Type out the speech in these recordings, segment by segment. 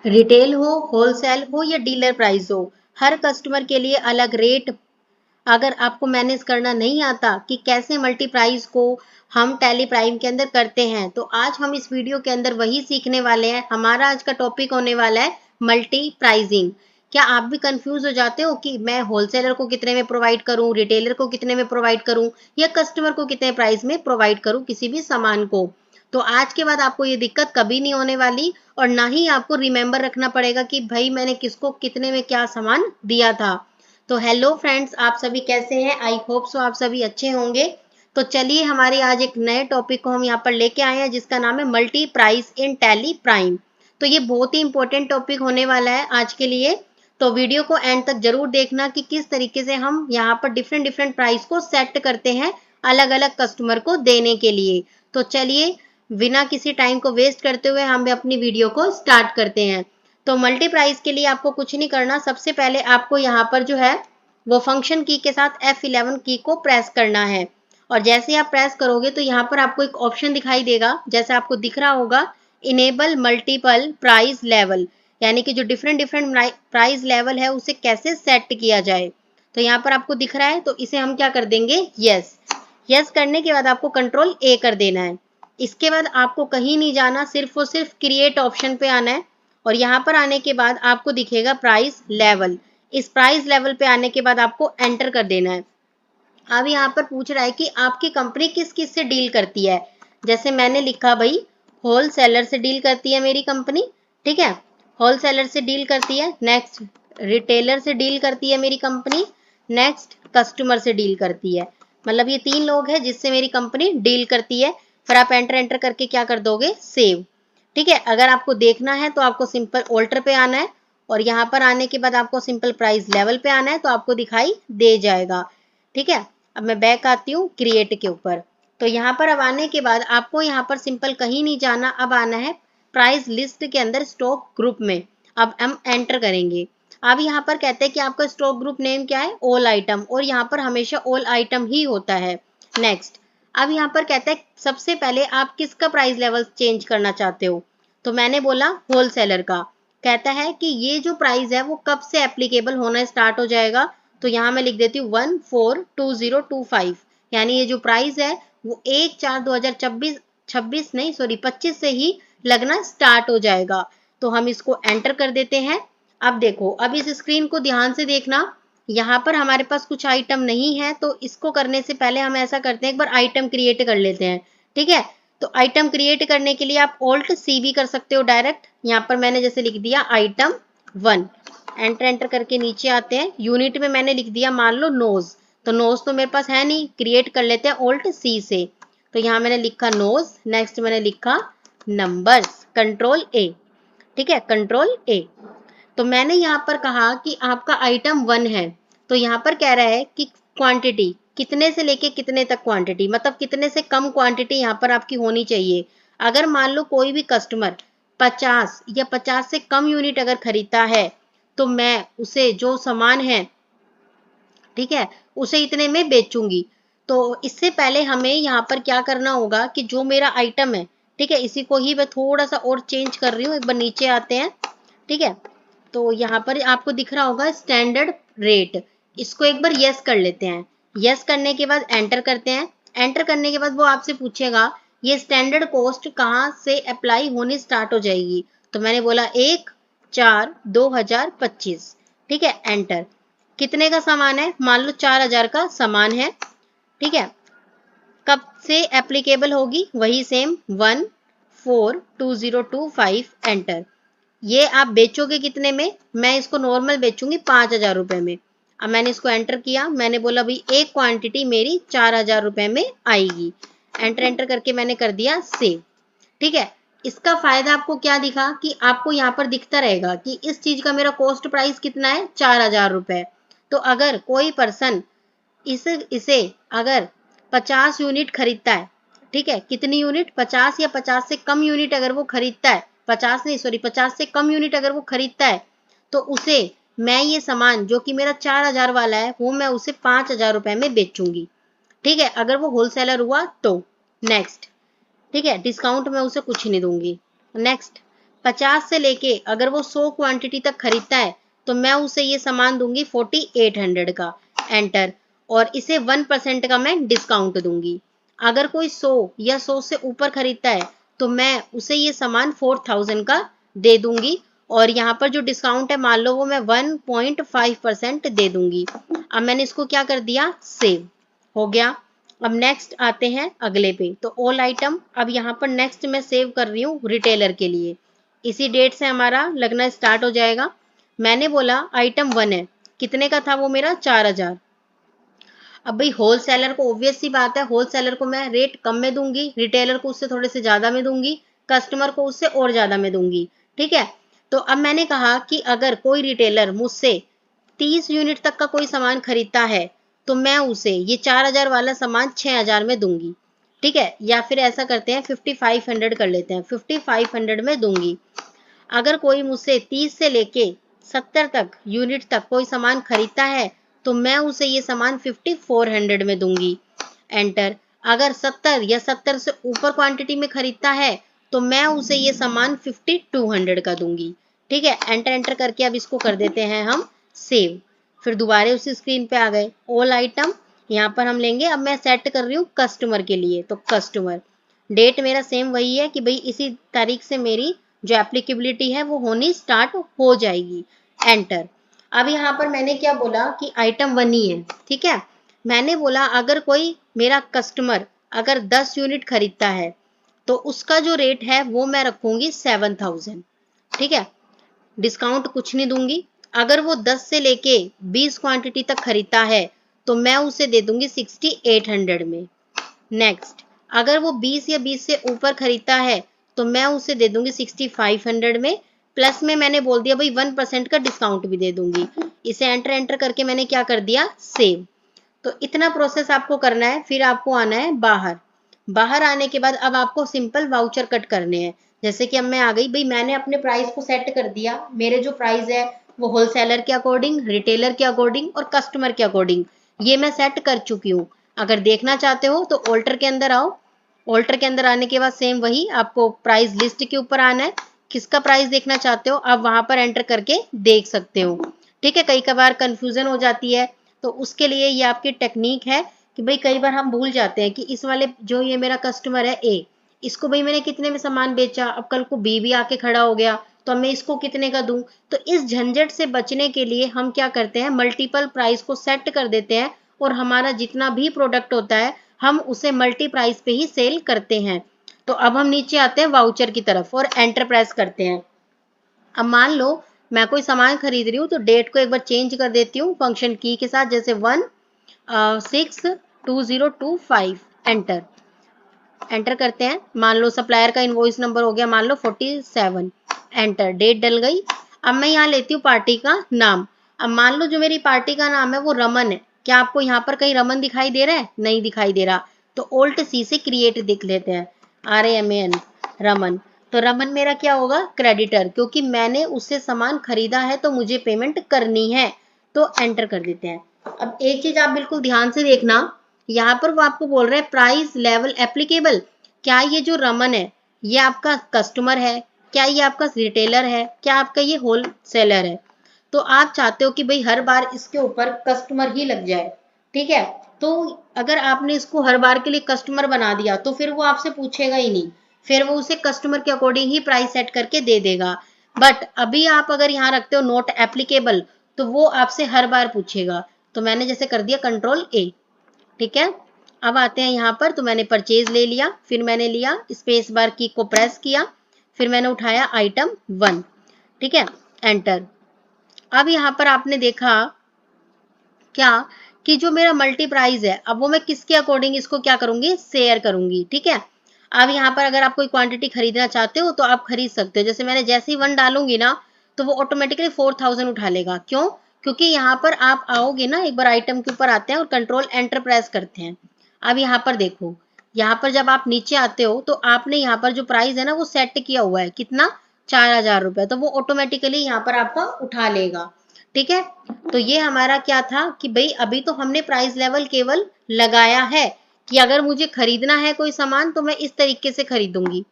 Retail हो, wholesale हो या डीलर प्राइस हो, हर कस्टमर के लिए अलग रेट। अगर आपको मैनेज करना नहीं आता कि कैसे मल्टी प्राइस को हम टैली प्राइम के अंदर करते हैं, तो आज हम इस वीडियो के अंदर वही सीखने वाले हैं। हमारा आज का टॉपिक होने वाला है मल्टी प्राइसिंग। क्या आप भी कंफ्यूज हो जाते हो कि मैं होलसेलर को कितने में प्रोवाइड करूं, रिटेलर को कितने में प्रोवाइड करूं या कस्टमर को कितने प्राइस में प्रोवाइड करूं किसी भी सामान को? तो आज के बाद आपको ये दिक्कत कभी नहीं होने वाली, और ना ही आपको रिमेंबर रखना पड़ेगा कि भाई मैंने किसको कितने में क्या सामान दिया था। तो हेलो फ्रेंड्स, आप सभी कैसे हैं? आई होप सो आप सभी अच्छे होंगे। तो चलिए, हमारे आज एक नए टॉपिक को हम यहाँ पर लेके आए हैं जिसका नाम है multi price in tally prime. तो ये बहुत ही इंपॉर्टेंट टॉपिक होने वाला है आज के लिए। तो वीडियो को एंड तक जरूर देखना कि किस तरीके से हम यहाँ पर डिफरेंट डिफरेंट प्राइस को सेट करते हैं अलग अलग कस्टमर को देने के लिए। तो चलिए, बिना किसी टाइम को वेस्ट करते हुए हम अपनी वीडियो को स्टार्ट करते हैं। तो मल्टी प्राइस के लिए आपको कुछ नहीं करना। सबसे पहले आपको यहाँ पर जो है वो फंक्शन की के साथ F11 की को प्रेस करना है। और जैसे आप प्रेस करोगे तो यहाँ पर आपको एक ऑप्शन दिखाई देगा, जैसे आपको दिख रहा होगा, इनेबल मल्टीपल प्राइस लेवल, यानी कि जो डिफरेंट डिफरेंट प्राइस लेवल है उसे कैसे सेट किया जाए। तो यहाँ पर आपको दिख रहा है, तो इसे हम क्या कर देंगे, यस। यस करने के बाद आपको कंट्रोल A कर देना है। इसके बाद आपको कहीं नहीं जाना, सिर्फ और सिर्फ क्रिएट ऑप्शन पे आना है। और यहाँ पर आने के बाद आपको दिखेगा प्राइस लेवल। इस प्राइस लेवल पे आने के बाद आपको एंटर कर देना है। अब यहाँ पर पूछ रहा है कि आपकी कंपनी किस किस से डील करती है। जैसे मैंने लिखा भाई, होलसेलर से डील करती है मेरी कंपनी। ठीक है, होलसेलर से डील करती है। नेक्स्ट, रिटेलर से डील करती है मेरी कंपनी। नेक्स्ट, कस्टमर से डील करती है। मतलब ये 3 लोग हैं जिससे मेरी कंपनी डील करती है। फिर आप एंटर एंटर करके क्या कर दोगे, सेव। ठीक है, अगर आपको देखना है तो आपको सिंपल ऑल्टर पे आना है, और यहाँ पर आने के बाद आपको सिंपल प्राइस लेवल पे आना है, तो आपको दिखाई दे जाएगा। ठीक है, अब मैं बैक आती हूँ क्रिएट के ऊपर। तो यहाँ पर अब आने के बाद आपको यहाँ पर सिंपल कहीं नहीं जाना, अब आना है प्राइस लिस्ट के अंदर स्टॉक ग्रुप में। अब हम एंटर करेंगे। अब यहाँ पर कहते हैं कि आपका स्टॉक ग्रुप नेम क्या है, ऑल आइटम, और यहाँ पर हमेशा ऑल आइटम ही होता है। नेक्स्ट, अब यहाँ पर कहता है सबसे पहले आप किसका प्राइस लेवल चेंज करना चाहते हो। तो मैंने बोला होलसेलर का। कहता है कि ये जो प्राइस है वो कब से एप्लीकेबल होना स्टार्ट हो जाएगा। तो यहाँ मैं लिख देती हूँ 142025, यानी ये जो प्राइस है वो 1/4/2026, 26 नहीं सॉरी 25 से ही लगना स्टार्ट हो जाएगा। तो हम इसको एंटर कर देते हैं। अब देखो, अब इस स्क्रीन को ध्यान से देखना। यहाँ पर हमारे पास कुछ आइटम नहीं है, तो इसको करने से पहले हम ऐसा करते हैं, एक बार आइटम क्रिएट कर लेते हैं। ठीक है, तो आइटम क्रिएट करने के लिए आप ऑल्ट सी भी कर सकते हो डायरेक्ट। यहाँ पर मैंने जैसे लिख दिया आइटम 1। एंटर एंटर करके नीचे आते हैं। यूनिट में मैंने लिख दिया मान लो नोज। तो नोज तो मेरे पास है नहीं, क्रिएट कर लेते हैं ऑल्ट सी से। तो यहाँ मैंने लिखा नोज। नेक्स्ट मैंने लिखा नंबर्स, कंट्रोल A। ठीक है, कंट्रोल A। तो मैंने यहाँ पर कहा कि आपका आइटम 1 है। तो यहाँ पर कह रहा है कि क्वांटिटी कितने से लेके कितने तक क्वांटिटी, मतलब कितने से कम क्वांटिटी यहाँ पर आपकी होनी चाहिए। अगर मान लो कोई भी कस्टमर 50 या 50 से कम यूनिट अगर खरीदता है, तो मैं उसे जो सामान है, ठीक है, उसे इतने में बेचूंगी। तो इससे पहले हमें यहाँ पर क्या करना होगा कि जो मेरा आइटम है, ठीक है, इसी को ही मैं थोड़ा सा और चेंज कर रही हूँ। एक बार नीचे आते हैं। ठीक है, तो यहाँ पर आपको दिख रहा होगा स्टैंडर्ड रेट। इसको एक बार यस कर लेते हैं। यस करने के बाद एंटर करते हैं। एंटर करने के बाद वो आपसे पूछेगा ये स्टैंडर्ड कॉस्ट कहाँ से अप्लाई होनी स्टार्ट हो जाएगी। तो मैंने बोला 1/4/2025। ठीक है, एंटर। कितने का सामान है, मान लो 4000 का सामान है। ठीक है, कब से एप्लीकेबल होगी, वही सेम 142025, एंटर। ये आप बेचोगे कितने में, मैं इसको नॉर्मल बेचूंगी 5000 रुपए में। अब मैंने इसको एंटर किया। मैंने बोला भाई एक क्वांटिटी मेरी 4000 रुपए में आएगी। एंटर एंटर करके मैंने कर दिया सेव। ठीक है, इसका फायदा आपको क्या दिखा कि आपको यहाँ पर दिखता रहेगा कि इस चीज का मेरा कॉस्ट प्राइस कितना है, 4000 रुपए। तो अगर कोई पर्सन इसे अगर 50 यूनिट खरीदता है, ठीक है, कितनी यूनिट, 50 या 50 से कम यूनिट अगर वो खरीदता है, 50 नहीं सॉरी 50 से कम यूनिट अगर वो खरीदता है, तो उसे मैं ये सामान जो कि मेरा 4000 वाला है वो मैं उसे 5000 रुपए में बेचूंगी। ठीक है, अगर वो होलसेलर हुआ तो। नेक्स्ट, ठीक है, डिस्काउंट में उसे कुछ नहीं दूंगी। नेक्स्ट, 50 से लेके अगर वो 100 क्वांटिटी तक खरीदता है तो मैं उसे ये सामान दूंगी 4800 का, एंटर। और इसे 1% का मैं डिस्काउंट दूंगी। अगर कोई 100 या 100 से ऊपर खरीदता है तो मैं उसे ये सामान 4000 का दे दूंगी, और यहाँ पर जो डिस्काउंट है मान लो वो मैं 1.5% दे दूंगी। अब मैंने इसको क्या कर दिया, सेव हो गया। अब नेक्स्ट आते हैं अगले पे, तो ऑल आइटम, अब यहाँ पर नेक्स्ट मैं सेव कर रही हूँ रिटेलर के लिए। इसी डेट से हमारा लगना स्टार्ट हो जाएगा। मैंने बोला आइटम 1 है, कितने का था वो मेरा, 4000। अब भाई होल सेलर को ऑब्वियस सी बात है, होल सेलर को मैं रेट कम में दूंगी, रिटेलर को उससे थोड़े से ज्यादा में दूंगी, कस्टमर को उससे और ज्यादा में दूंगी। ठीक है, तो अब मैंने कहा कि अगर कोई रिटेलर मुझसे 30 यूनिट तक का कोई सामान खरीदता है तो मैं उसे ये 4000 वाला सामान 6000 में दूंगी। ठीक है, या फिर ऐसा करते हैं 5500 कर लेते हैं, 5500 में दूंगी। अगर कोई मुझसे 30 से लेके 70 तक यूनिट तक कोई सामान खरीदता है तो मैं उसे ये सामान 5400 में दूंगी, एंटर। अगर 70 या 70 से ऊपर क्वांटिटी में खरीदता है तो मैं उसे ये सामान 5200 का दूंगी। ठीक है, एंटर एंटर करके अब इसको कर देते हैं हम सेव। फिर दोबारा उसी स्क्रीन पे आ गए, ऑल आइटम यहाँ पर हम लेंगे। अब मैं सेट कर रही हूँ कस्टमर के लिए, तो कस्टमर डेट मेरा सेम वही है कि भाई इसी तारीख से मेरी जो एप्लीकेबिलिटी है वो होनी स्टार्ट हो जाएगी, एंटर। अब यहाँ पर मैंने क्या बोला कि आइटम 1 ही है। ठीक है, मैंने बोला अगर कोई मेरा कस्टमर अगर 10 यूनिट खरीदता है तो उसका जो रेट है वो मैं रखूंगी 7000। ठीक है, डिस्काउंट कुछ नहीं दूंगी। अगर वो 10 से लेके 20 क्वांटिटी तक खरीदता है तो मैं उसे दे दूंगी 6800 में। नेक्स्ट, अगर वो 20 या 20 से ऊपर खरीदता है तो मैं उसे दे दूंगी 6500 में, प्लस में मैंने बोल दिया भाई 1% का डिस्काउंट भी दे दूंगी। इसे एंटर एंटर करके मैंने क्या कर दिया, सेव। तो इतना प्रोसेस आपको करना है। फिर आपको आना है बाहर। बाहर आने के बाद अब आपको सिंपल वाउचर कट करने हैं। जैसे कि अब मैं आ गई, भाई मैंने अपने प्राइस को सेट कर दिया। मेरे जो प्राइस है वो होलसेलर के अकॉर्डिंग, रिटेलर के अकॉर्डिंग और कस्टमर के अकॉर्डिंग ये मैं सेट कर चुकी हूँ। अगर देखना चाहते हो तो ऑल्टर के अंदर आओ। ऑल्टर के अंदर आने के बाद सेम वही आपको प्राइस लिस्ट के ऊपर आना है। किसका प्राइस देखना चाहते हो आप वहां पर एंटर करके देख सकते हो। ठीक है, कई बार कंफ्यूजन हो जाती है तो उसके लिए ये आपकी टेक्निक है कि भाई कई बार हम भूल जाते हैं कि इस वाले जो ये मेरा कस्टमर है ए, इसको भाई मैंने कितने में सामान बेचा, अब कल को बी भी आके खड़ा हो गया तो मैं इसको कितने का दूं। तो इस झंझट से बचने के लिए हम क्या करते हैं, मल्टीपल प्राइस को सेट कर देते हैं और हमारा जितना भी प्रोडक्ट होता है हम उसे मल्टी प्राइस पे ही सेल करते हैं। तो अब हम नीचे आते हैं वाउचर की तरफ और एंटर प्रेस करते हैं। अब मान लो मैं कोई सामान खरीद रही हूँ तो डेट को एक बार चेंज कर देती हूँ फंक्शन की के साथ, जैसे 1/6/2025, एंटर। एंटर करते हैं। मान लो सप्लायर का इनवॉइस नंबर हो गया मान लो 47, एंटर। डेट डल गई। अब मैं यहाँ लेती हूँ पार्टी का नाम। अब मान लो जो मेरी पार्टी का नाम है वो रमन है। क्या आपको यहाँ पर कहीं रमन दिखाई दे रहा है, नहीं दिखाई दे रहा। तो ऑल्ट सी से क्रिएट देख लेते हैं, RAMAN, रमन। तो रमन मेरा क्या होगा, क्रेडिटर, क्योंकि मैंने उससे सामान खरीदा है तो मुझे पेमेंट करनी है। तो एंटर कर देते हैं। अब एक चीज आप बिल्कुल ध्यान से देखना, यहाँ पर वो आपको बोल रहे हैं प्राइस लेवल एप्लीकेबल। क्या ये जो रमन है ये आपका कस्टमर है, क्या ये आपका रिटेलर है, क्या आपका ये होल सेलर है। तो आप चाहते हो कि भाई हर बार इसके ऊपर कस्टमर ही लग जाए। ठीक है, तो अगर आपने इसको हर बार के लिए कस्टमर बना दिया तो फिर वो आपसे पूछेगा ही नहीं, फिर वो उसे कस्टमर के अकॉर्डिंग ही प्राइस सेट करके दे देगा। बट अभी आप अगर यहाँ रखते हो नॉट एप्लीकेबल तो वो आपसे हर बार पूछेगा। तो मैंने जैसे कर दिया Ctrl+A। ठीक है, अब आते हैं यहाँ पर। तो मैंने परचेज ले लिया, फिर मैंने लिया स्पेस बार की को प्रेस किया, फिर मैंने उठाया आइटम 1। ठीक है, एंटर। अब यहाँ पर आपने देखा क्या कि जो मेरा मल्टी प्राइस है अब वो मैं किसके अकॉर्डिंग इसको क्या करूंगी, शेयर करूंगी। ठीक है, अब यहाँ पर अगर आप कोई क्वांटिटी खरीदना चाहते हो तो आप खरीद सकते हो। जैसे मैंने जैसे ही 1 डालूंगी ना तो वो ऑटोमेटिकली 4000 उठा लेगा। क्यों, क्योंकि यहाँ पर आप आओगे ना, एक बार आइटम के ऊपर आते हैं और Ctrl+Enter प्रेस करते हैं। अब यहाँ पर देखो, यहाँ पर जब आप नीचे आते हो तो आपने यहाँ पर जो प्राइस है ना वो सेट किया हुआ है, कितना, 4000 रुपए, तो वो ऑटोमेटिकली यहाँ पर आपका उठा लेगा। ठीक है, तो ये हमारा क्या था कि भाई अभी तो हमने प्राइस लेवल केवल लगाया है कि अगर मुझे खरीदना है कोई सामान तो मैं इस तरीके से खरीदूंगी।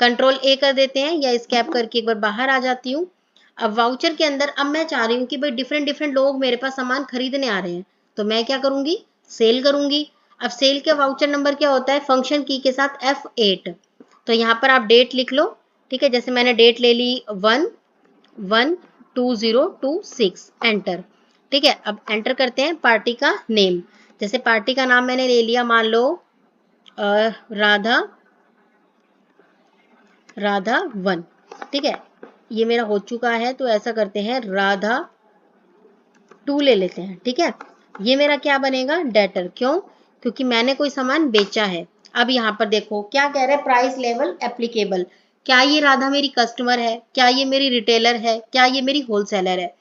कंट्रोल ए कर देते हैं या स्कैप करके एक बार बाहर आ जाती हूँ। अब वाउचर के अंदर अब मैं चाह रही हूँ कि भाई डिफरेंट डिफरेंट लोग मेरे पास सामान खरीदने आ रहे हैं, तो मैं क्या करूंगी, सेल करूंगी। अब सेल का वाउचर नंबर क्या होता है, फंक्शन की के साथ F8। तो यहाँ पर आप डेट लिख लो, ठीक है, जैसे मैंने डेट ले ली 1/1/2026, एंटर। ठीक है, अब एंटर करते हैं पार्टी का नेम। जैसे पार्टी का नाम मैंने ले लिया, मान लो राधा 1। ठीक है, ये मेरा हो चुका है, तो ऐसा करते हैं राधा 2 ले लेते हैं। ठीक है, ये मेरा क्या बनेगा, डेटर। क्यों, क्योंकि मैंने कोई सामान बेचा है। अब यहाँ पर देखो क्या कह रहे हैं, प्राइस लेवल एप्लीकेबल। क्या ये राधा मेरी कस्टमर है, क्या ये मेरी रिटेलर है, क्या ये मेरी होलसेलर है।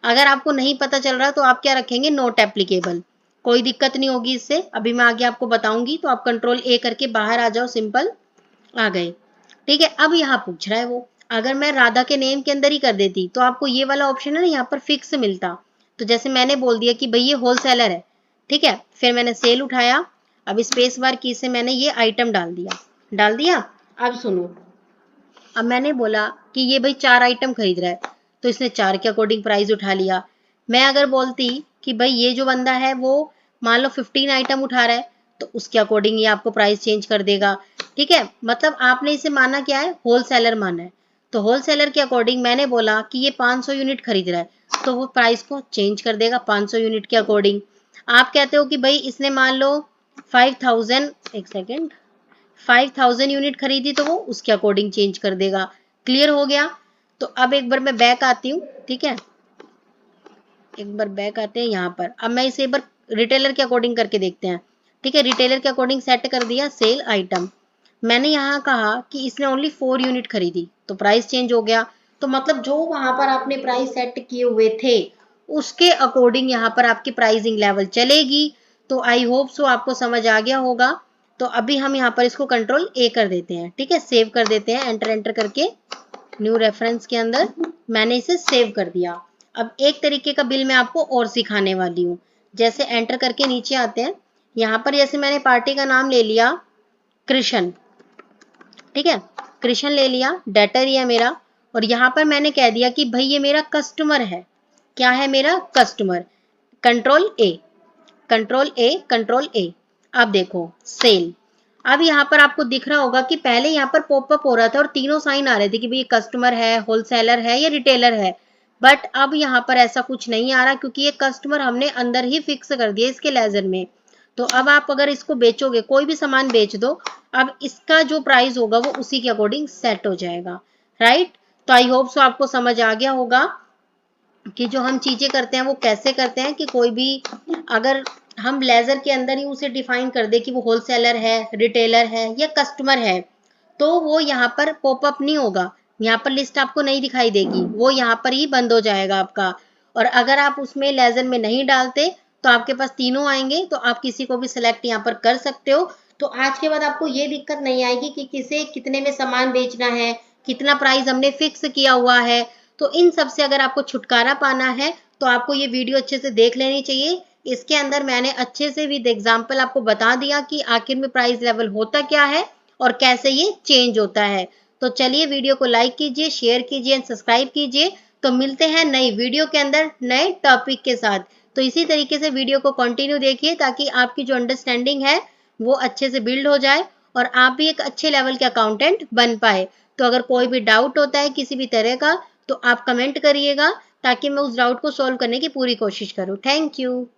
अगर आपको नहीं पता चल रहा तो आप क्या रखेंगे, नोट एप्लीकेबल। कोई दिक्कत नहीं होगी इससे, अभी मैं आगे आपको बताऊंगी। तो आप कंट्रोल ए करके बाहर आ जाओ, सिंपल, आ गए। ठीक है, अब यहाँ पूछ रहा है वो, अगर मैं राधा के नेम के अंदर ही कर देती तो आपको ये वाला ऑप्शन है ना यहाँ पर फिक्स मिलता। तो जैसे मैंने बोल दिया कि भाई ये होलसेलर है, ठीक है, फिर मैंने सेल उठाया, अब स्पेस बार की से मैंने ये आइटम डाल दिया। अब सुनो, अब मैंने बोला कि ये भाई 4 आइटम खरीद रहा है, तो इसने 4 के अकॉर्डिंग प्राइस उठा लिया। मैं अगर बोलती कि भाई ये जो बंदा है वो मान लो 15 आइटम उठा रहा है, तो उसके अकॉर्डिंग ये आपको प्राइस चेंज कर देगा। ठीक है, मतलब आपने इसे माना क्या है, होलसेलर माना है। तो होलसेलर के अकॉर्डिंग मैंने बोला कि ये 500 यूनिट खरीद रहा है, तो वो प्राइस को चेंज कर देगा 500 यूनिट के अकॉर्डिंग। आप कहते हो कि भाई इसने मान लो 5000, एक सेकेंड, 5000 यूनिट खरीदी, तो वो उसके अकॉर्डिंग चेंज कर देगा। क्लियर हो गया। तो अब एक बार मैं बैक आती हूँ, ठीक है, एक बार बैक आते हैं यहाँ पर। अब मैं इसे एक बार रिटेलर के अकॉर्डिंग करके देखते हैं। ठीक है, रिटेलर के अकॉर्डिंग सेट कर दिया सेल आइटम। मैंने यहाँ कहा कि इसने ओनली 4 यूनिट खरीदी, तो प्राइस चेंज हो गया। तो मतलब जो वहां पर आपने प्राइस सेट किए हुए थे उसके अकॉर्डिंग यहाँ पर आपकी प्राइसिंग लेवल चलेगी। तो आई होप सो आपको समझ आ गया होगा। तो अभी हम यहाँ पर इसको कंट्रोल ए कर देते हैं। ठीक है, सेव कर देते हैं, एंटर एंटर करके न्यू रेफरेंस के अंदर मैंने इसे सेव कर दिया। अब एक तरीके का बिल मैं आपको और सिखाने वाली हूँ। जैसे एंटर करके नीचे आते हैं, यहाँ पर जैसे मैंने पार्टी का नाम ले लिया कृष्ण। ठीक है, कृष्ण ले लिया, डेटर ही है मेरा, और यहाँ पर मैंने कह दिया कि भाई ये मेरा कस्टमर है। क्या है, मेरा कस्टमर। कंट्रोल ए, कंट्रोल ए, कंट्रोल ए। अब देखो सेल। अब यहाँ पर आपको दिख रहा होगा कि पहले यहाँ पर पॉपअप हो रहा था और तीनों साइन आ रहे थे कि भाई कस्टमर है, होलसेलर है या रिटेलर है। बट अब यहाँ पर ऐसा कुछ नहीं आ रहा, क्योंकि ये कस्टमर हमने अंदर ही फिक्स कर दिया इसके लेजर में। तो अब आप अगर इसको बेचोगे, कोई भी सामान बेच दो, अब इसका जो प्राइस होगा वो उसी के अकॉर्डिंग सेट हो जाएगा। राइट। तो आई होप सो आपको समझ आ गया होगा कि जो हम चीजें करते हैं वो कैसे करते हैं। कि कोई भी अगर हम लेजर के अंदर ही उसे डिफाइन कर दे कि वो होलसेलर है, रिटेलर है या कस्टमर है, तो वो यहाँ पर पॉपअप नहीं होगा, यहाँ पर लिस्ट आपको नहीं दिखाई देगी, वो यहाँ पर ही बंद हो जाएगा आपका। और अगर आप उसमें लेजर में नहीं डालते तो आपके पास तीनों आएंगे, तो आप किसी को भी सिलेक्ट यहाँ पर कर सकते हो। तो आज के बाद आपको ये दिक्कत नहीं आएगी कि किसे कितने में सामान बेचना है, कितना प्राइस हमने फिक्स किया हुआ है। तो इन सब से अगर आपको छुटकारा पाना है तो आपको ये वीडियो अच्छे से देख लेनी चाहिए। इसके अंदर मैंने अच्छे से विद एग्जाम्पल आपको बता दिया कि आखिर में प्राइस लेवल होता क्या है और कैसे ये चेंज होता है। तो चलिए वीडियो को लाइक कीजिए, शेयर कीजिए एंड सब्सक्राइब कीजिए। तो मिलते हैं नई वीडियो के अंदर नए टॉपिक के साथ। तो इसी तरीके से वीडियो को कंटिन्यू देखिए ताकि आपकी जो अंडरस्टैंडिंग है वो अच्छे से बिल्ड हो जाए और आप भी एक अच्छे लेवल के अकाउंटेंट बन पाए। तो अगर कोई भी डाउट होता है किसी भी तरह का तो आप कमेंट करिएगा ताकि मैं उस डाउट को सॉल्व करने की पूरी कोशिश करूँ। Thank you.